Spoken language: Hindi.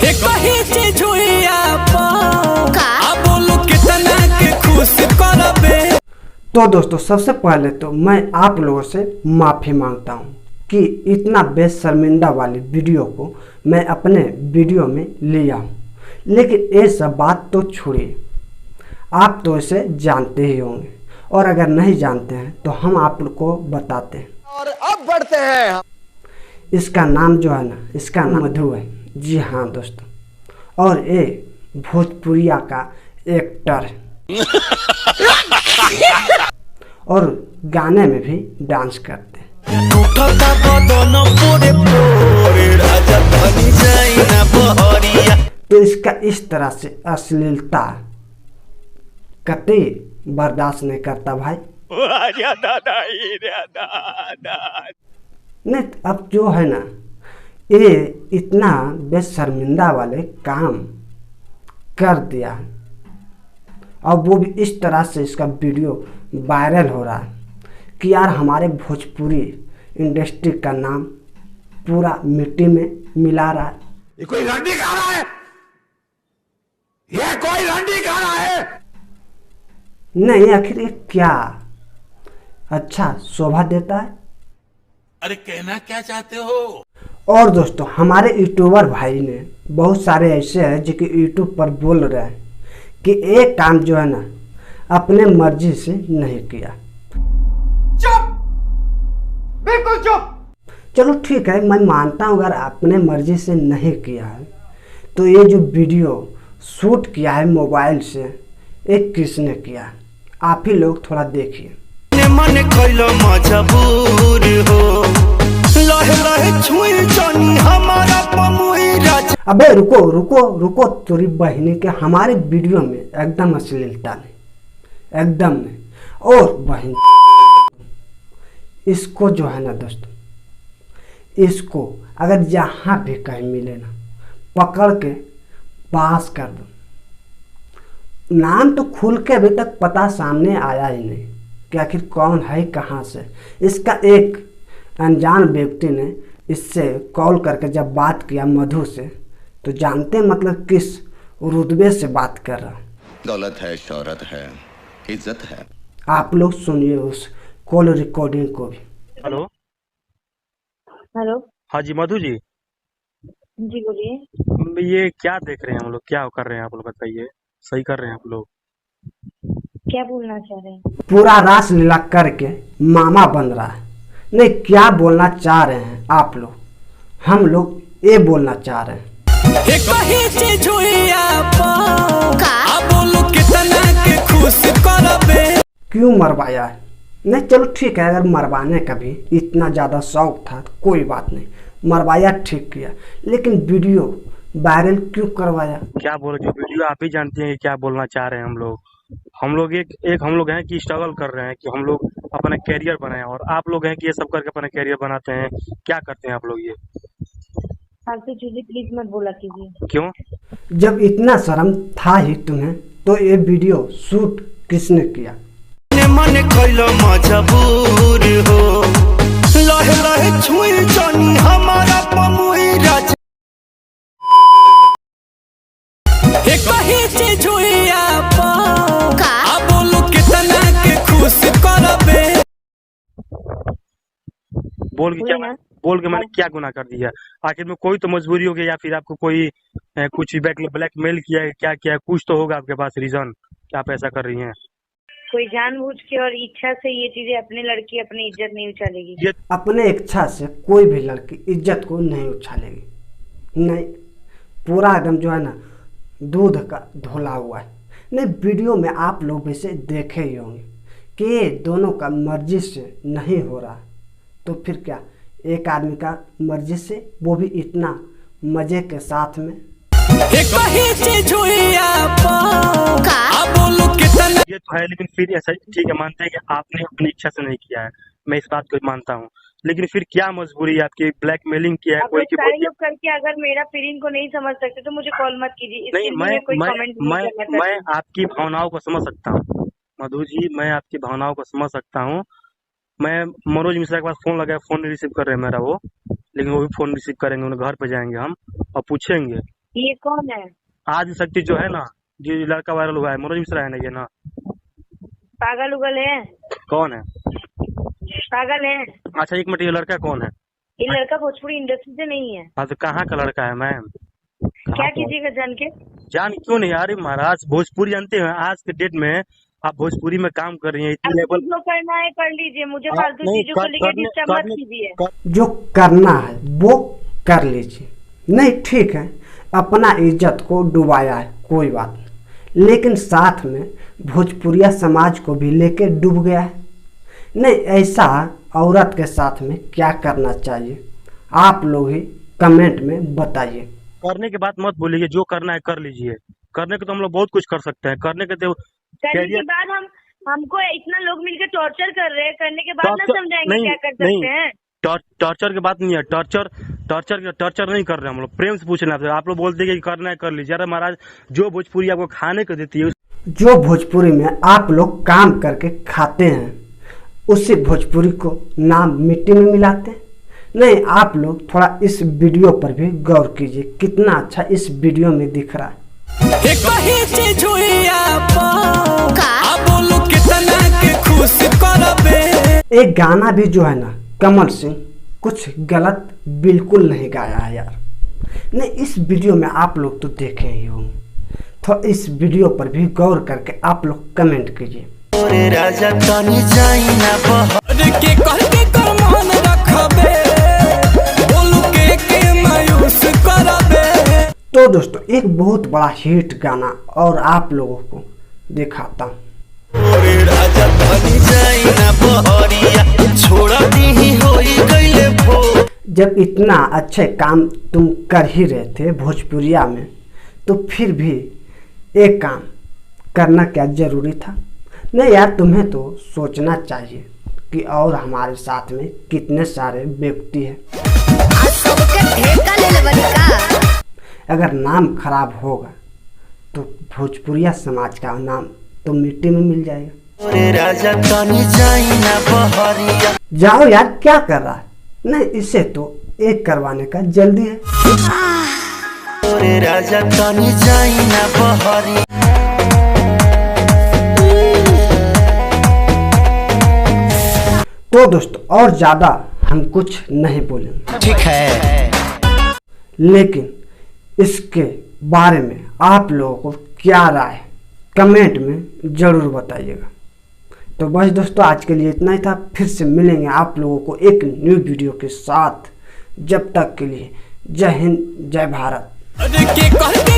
एक ही चीज हुई अब बोलू कितना के खुश करबे। तो दोस्तों सबसे पहले तो मैं आप लोगों से माफ़ी मांगता हूँ कि इतना बेशर्मिंदा वाली वीडियो को मैं अपने वीडियो में लिया हूँ, लेकिन ये सब बात तो छोड़िए, आप तो इसे जानते ही होंगे और अगर नहीं जानते हैं तो हम आप लोग को बताते हैं। और अब बढ़ते हैं। इसका नाम जो है ना, इसका नाम मधु है। जी हाँ दोस्तों, और ये भोजपुरिया का एक्टर है और गाने में भी डांस करते हैं। तो इसका इस तरह से अश्लीलता कतई बर्दाश्त नहीं करता भाई। नहीं, अब जो है ना, ये इतना बेशर्मिंदा वाले काम कर दिया है और वो भी इस तरह से इसका वीडियो वायरल हो रहा है कि यार हमारे भोजपुरी इंडस्ट्री का नाम पूरा मिट्टी में मिला रहा है। ये कोई रंडी खा रहा है, ये कोई रंडी खा रहा है। नहीं, आखिर ये क्या अच्छा शोभा देता है? अरे कहना क्या चाहते हो? और दोस्तों हमारे यूट्यूबर भाई ने बहुत सारे ऐसे हैं जो कि यूट्यूब पर बोल रहे हैं कि एक काम जो है ना अपने मर्जी से नहीं किया। चुप, बिल्कुल चुप। चलो ठीक है, मैं मानता हूँ अगर अपने मर्जी से नहीं किया है तो ये जो वीडियो शूट किया है मोबाइल से, एक किसने किया है आप ही लोग थोड़ा देखिए। मन कैलो मजबूर हो, लहे लहे छुई जानी हमारा पमुई राज। अबे रुको रुको रुको, तेरी बहनी के हमारे वीडियो में एकदम अश्लीलता नहीं, एकदम नहीं। और बहन इसको जो है ना दोस्तों, इसको अगर जहाँ भी कहीं मिले ना पकड़ के पास कर दो। नाम तो खुल के अभी तक पता सामने आया ही नहीं कि आखिर कौन है कहाँ से। इसका एक अनजान व्यक्ति ने इससे कॉल करके जब बात किया मधु से, तो जानते मतलब किस रुतबे से बात कर रहा। दौलत है, शोहरत है, इज्जत है। आप लोग सुनिए उस कॉल रिकॉर्डिंग को भी। Hello hello. हाँ जी मधु जी। जी बोलिए। ये क्या देख रहे हैं हम लोग, क्या कर रहे हैं आप लोग बताइए, सही कर रहे हैं आप लोग? क्या बोलना चाह रहे हैं? पूरा रास लीला करके मामा बन रहा है। नहीं, क्या बोलना चाह रहे हैं आप लोग? हम लोग ये बोलना चाह रहे हैं एक ही चीज हुई अब बोलू कितना के खुश करबे। क्यों मरवाया है? नहीं चलो ठीक है, अगर मरवाने का भी इतना ज़्यादा शौक था तो कोई बात नहीं, मरवाया ठीक किया, लेकिन वीडियो वायरल क्यों करवाया? क्या बोले, जो वीडियो आप ही जानते हैं कि क्या बोलना चाह रहे हैं हम लोग एक हम लोग हैं कि स्ट्रगल कर रहे हैं कि हम लोग अपना कैरियर बनाएं, और आप लोग हैं कि ये सब करके अपना कैरियर बनाते हैं। क्या करते हैं आप लोग ये? फालतू चीजें प्लीज मत बोला कीजिए। क्यों? जब इतना शर्म था ही तुम्हें तो ये वीडियो शूट किसने किया? मन कैलो मजबूर हो, लहे लहे छुई जानी हमारा पमुई राज। एक ही चीज हुई अब बोलू कितना के खुश करबे। बोल के मैंने क्या गुनाह कर दिया? आखिर में कोई तो मजबूरी हो गई, या फिर आपको कोई कुछ ब्लैकमेल किया है, क्या किया है? कुछ तो होगा आपके पास रीजन कि आप ऐसा कर रही हैं। कोई जानबूझ के और इच्छा से ये चीजें, अपनी लड़की अपनी इज्जत नहीं उछालेगी। ये अपने इच्छा से कोई भी लड़की इज्जत को नहीं उछालेगी। नहीं, पूरा एकदम जो है ना दूध का धुला हुआ है। नहीं, वीडियो में आप लोग इसे देखे ही होंगे कि ये दोनों का मर्जी से नहीं हो रहा, तो फिर क्या एक आदमी का मर्जी से, वो भी इतना मजे के साथ में। एक ही चीज हुई अब बोलू कितना। ये तो है, लेकिन फिर ऐसा ठीक है, मानते हैं कि आपने अपनी इच्छा से नहीं किया है, मैं इस बात को मानता हूँ, लेकिन फिर क्या मजबूरी है आपकी? ब्लैकमेलिंग किया है कोई? सारे लोग करके अगर मेरा फीलिंग को नहीं समझ सकते तो मुझे कॉल मत कीजिए। नहीं, मैं आपकी भावनाओं को समझ सकता हूँ मधु जी, मैं आपकी भावनाओं को समझ सकता हूँ। मैं मनोज मिश्रा के पास फोन लगाया, फोन नहीं रिसीव कर रहे हैं मेरा वो, लेकिन वो भी फोन रिसीव करेंगे, उन्हें घर पे जाएंगे हम और पूछेंगे ये कौन है? आदि शक्ति जो है ना, जो लड़का वायरल हुआ है, मनोज मिश्रा है ना ये ना। पागल उगल है? कौन है? पागल है? अच्छा एक मिनट, ये लड़का कौन है? ये लड़का भोजपुरी इंडस्ट्री से नहीं है। हाँ तो कहाँ का लड़का है मैम? क्या कीजिएगा जान के? जान क्यों नहीं? अरे महाराज भोजपुरी जानते हैं, आज के डेट में आप भोजपुरी में काम कर रही हैं इतनी आपको लेवल। जो करना है कर लीजिए, मुझे हाँ, फालतू नहीं, चीजों को कर- लेकर करने- डिस्टर्ब मत करने- कीजिए। जो करना है वो कर लीजिए। नहीं ठीक है, अपना इज्जत को डुबाया है कोई बात नहीं, लेकिन साथ में भोजपुरिया समाज को भी लेके डूब गया है। नहीं, ऐसा औरत के साथ में क्या करना चाहिए आप लोग ही कमेंट में बताइए। करने के बाद मत बोलिए, जो करना है कर लीजिए। करने के तो हम लोग बहुत कुछ कर सकते हैं, करने के तो करने के बाद हमको इतना लोग मिलकर टॉर्चर कर रहे हैं, करने के बाद ना टॉर्चर- समझाएंगे नहीं, क्या कर नहीं। सकते हैं। टॉर्चर की बात नहीं है, टॉर्चर नहीं कर रहे हम लोग, प्रेम से पूछ रहे हैं। आप लोग बोलते हैं कि करना है कर लीजिए। अरे महाराज, जो भोजपुरी आपको खाने को देती है, जो भोजपुरी में आप लोग काम करके खाते हैं उसी भोजपुरी को नाम मिट्टी में मिलाते हैं। नहीं, आप लोग थोड़ा इस वीडियो पर भी गौर कीजिए, कितना अच्छा इस वीडियो में दिख रहा है। एक ही चीज हुई आपा, अब बोलो कितना के खुश करबे। एक गाना भी जो है ना, कमल सिंह कुछ गलत बिल्कुल नहीं गाया है यार। नहीं, इस वीडियो में आप लोग तो देखे ही होंगे, तो इस वीडियो पर भी गौर करके आप लोग कमेंट कीजिए। अरे के कहके कर मन रखबे, बोलो के मायूस करबे। तो दोस्तों, एक बहुत बड़ा हिट गाना और आप लोगों को दिखाता हूँ। जब इतना अच्छे काम तुम कर ही रहे थे भोजपुरिया में, तो फिर भी एक काम करना क्या जरूरी था? नहीं यार, तुम्हें तो सोचना चाहिए कि और हमारे साथ में कितने सारे व्यक्ति हैं। अगर नाम खराब होगा तो भोजपुरिया समाज का नाम तो मिट्टी में मिल जाएगा। जाओ यार, क्या कर रहा है? नहीं, इसे तो एक करवाने का जल्दी है। तो दोस्तों, और ज्यादा हम कुछ नहीं बोलेंगे, ठीक है। लेकिन इसके बारे में आप लोगों को क्या राय है कमेंट में जरूर बताइएगा। तो बस दोस्तों, आज के लिए इतना ही था। फिर से मिलेंगे आप लोगों को एक न्यू वीडियो के साथ। जब तक के लिए जय हिंद, जय भारत। अरे के कहके